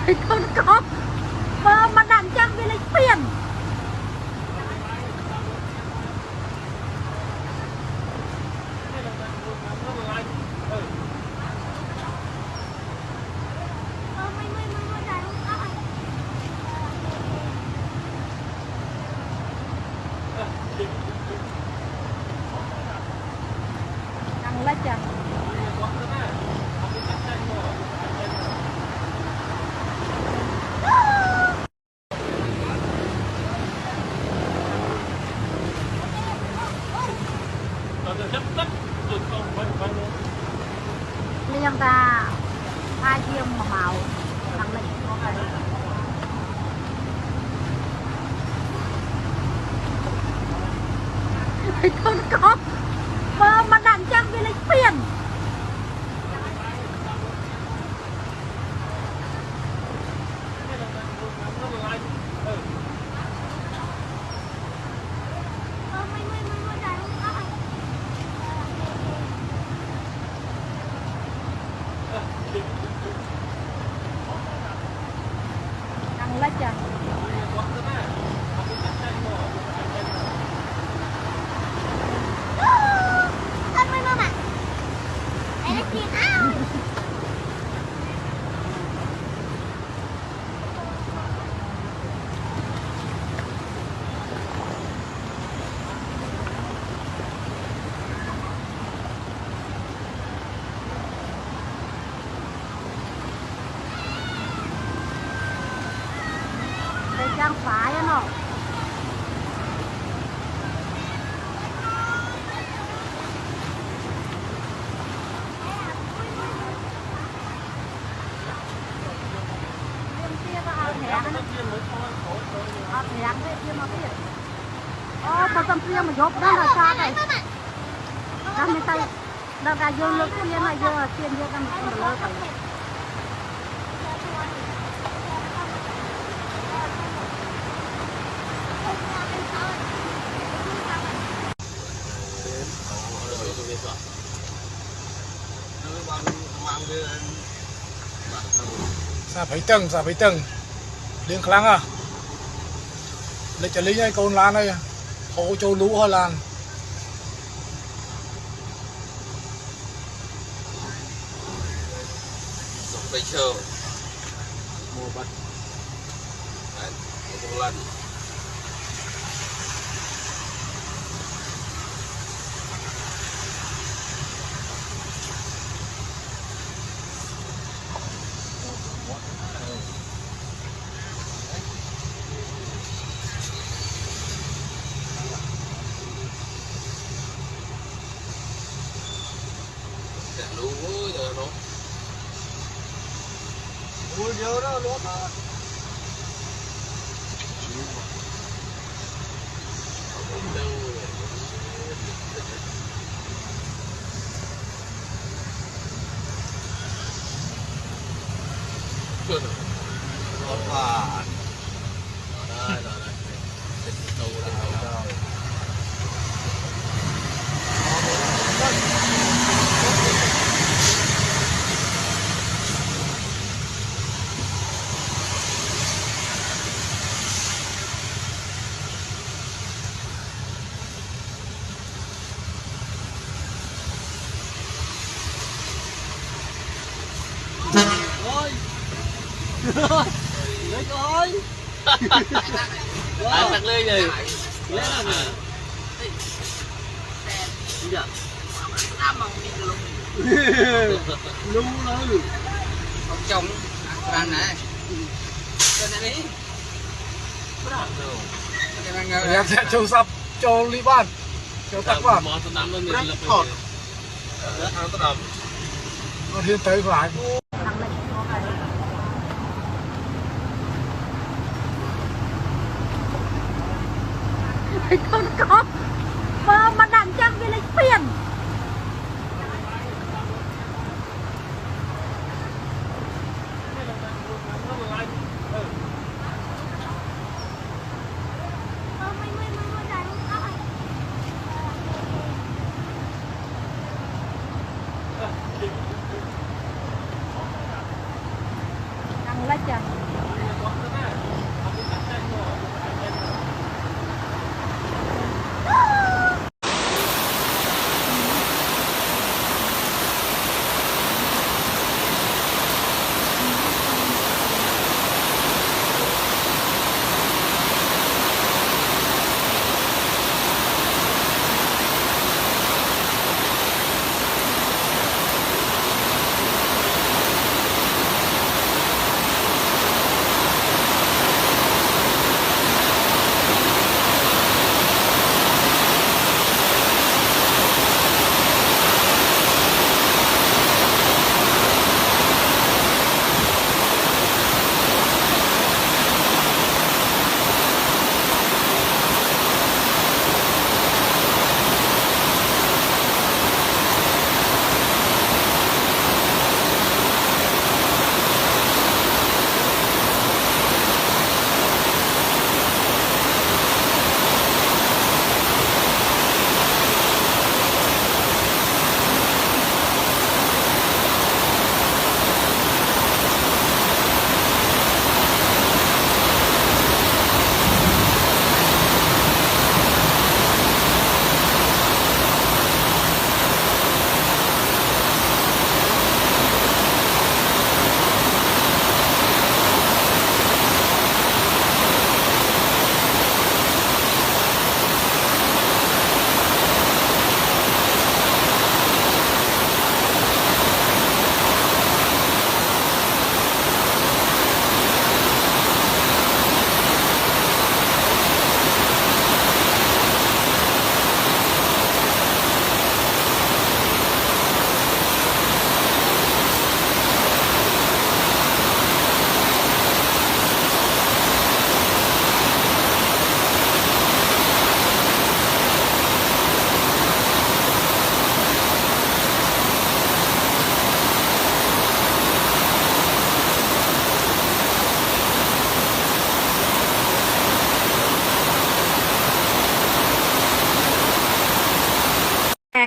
con mà đàn chắc vì lấy tiền đang lách à liêng ta hai chiêm mà màu đang lách con mà đàn chắc vì lấy tiền đang lách à đang phải nó có tâm riêng mà dốt đó là sao này đang bên tay đang ra dương nước tiền này giờ tiền giờ đang một lơ phải xa phải tầng liên kháng à lấy trả lý ngay con lan đây hộ châu lũ hơi lan bây giờ mua bắt đấy một lần lú rồi nó mua nhiều đó lúa đó lấy coi anh tặng lên gì lấy nào lu lu ông chồng ăn này cho nên đi em sẽ châu sắp cho lý ban cho tắc vào thọt nó thiên tới phải con mà đàn chắc vì lấy tiền đang lách ចា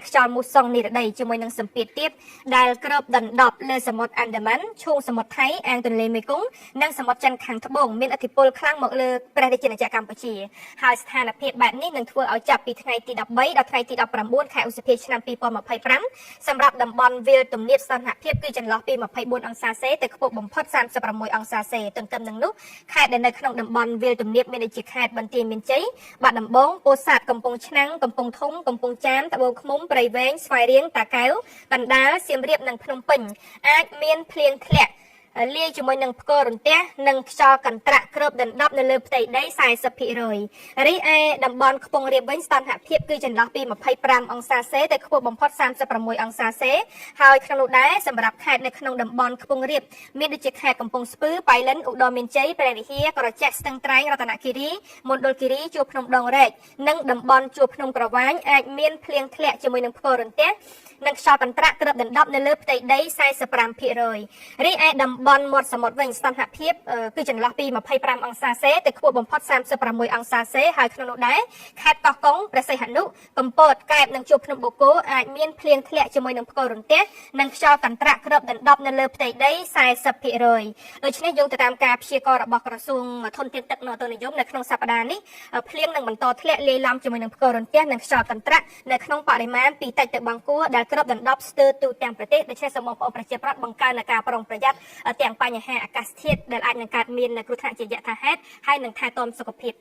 ខ្យល់មូសុងនិរដីជាមួយនឹងសម្ពាធទៀតដែលគ្របដណ្ដប់លើសមុទ្រអានដាមានឈូងសមុទ្រថៃអាងទន្លេមេគង្គនិងសមុទ្រចិនខាងត្បូងមានឥទ្ធិពលខ្លាំងមកលើព្រះរាជាណាចក្រកម្ពុជាហើយស្ថានភាពបែបនេះនឹងធ្វើឲ្យចាប់ពីថ្ងៃទី13ដល់ថ្ងៃទី19ខែឧសភាឆ្នាំ2025សម្រាប់តំបន់វាលទំនាបសន្តិភាពគឺចន្លោះពី24អង្សាសេទៅខ្ពស់បំផុត36អង្សាសេទន្ទឹមនឹងនោះខេត្តដែលនៅក្នុងតំបន់វាលទំនាបមានដូចជាខេត្តបន្ទាយមានជ័យបាត់ដំបងពោធិ៍សាត់កំពង់ឆ្នាំងកំពង់ធំកំពង់ចាមត្បូងឃ្មុំព្រៃវែងស្វាយរៀងតាកែវកណ្ដាលសៀមរាបនិងភ្នំពេញអាចមានភ្លៀងធ្លាក់លាយជាមួយនឹងផ្គររន្ទះនិងខ្យល់កន្ត្រាក់គ្របដណ្ដប់នៅលើផ្ទៃដី 40% រីឯតំបន់ខ្ពង់រាបវិញស្ថានភាពគឺចន្លោះពី25អង្សាសេទៅខ្ពស់បំផុត36អង្សាសេហើយក្នុងនោះដែរសម្រាប់ខេត្តនៅក្នុងតំបន់ខ្ពង់រាបមានដូចជាខេត្តកំពង់ស្ពឺបៃលិនឧត្តរមានជ័យព្រះវិហារក្រចេះស្ទឹងត្រែងរតនគិរីមណ្ឌលគិរីជួរភ្នំដងរែកនិងតំបន់ជួរភ្នំក្រវាញអាចមានភ្លៀងធ្លាក់ជាមួយនឹងផ្គររន្ទះនិងខ្យល់កន្ត្រាក់គ្របដណ្ដប់នៅលើផ្ទៃដី 45% រីឯតំបន់មាត់សមុទ្រវិញស្ថានភាពគឺចន្លោះពី25អង្សាសេទៅខ្ពស់បំផុត36អង្សាសេហើយក្នុងនោះដែរខេត្តកោះកុងព្រះសីហនុកំពតកែបនិងជួរភ្នំបូកគោអាចមានភ្លៀងធ្លាក់ជាមួយនឹងផ្គររន្ទះនិងខ្យល់កន្ត្រាក់គ្របដណ្ដប់នៅលើផ្ទៃដី 40% ដូច្នេះយោងទៅតាមការព្យាករណ៍របស់ក្រសួងធនធានទឹកនិងអូតូនិយមនៅក្នុងសប្តាហ៍នេះភ្លៀងនឹងបន្តធ្លាក់លាយឡំជាមួយនឹងផ្គររន្ទះនិងខ្យល់កន្ត្រាក់នៅក្នុងបរិមាណពីតិចទៅបង្គួរដែលគ្របដណ្ដប់ស្ទើរទូទាំងប្រទេសដូច្នេះសូមបងប្អូនប្រជាពលរដ្ឋបង្កើនការប្រុងប្រយ័ត្នទាំងបញ្ហាអាកាសធាតុដែលអាចនឹងកើតមានគ្រោះថ្នាក់ជាយថាហេតុហើយនឹងថែទាំសុខភាព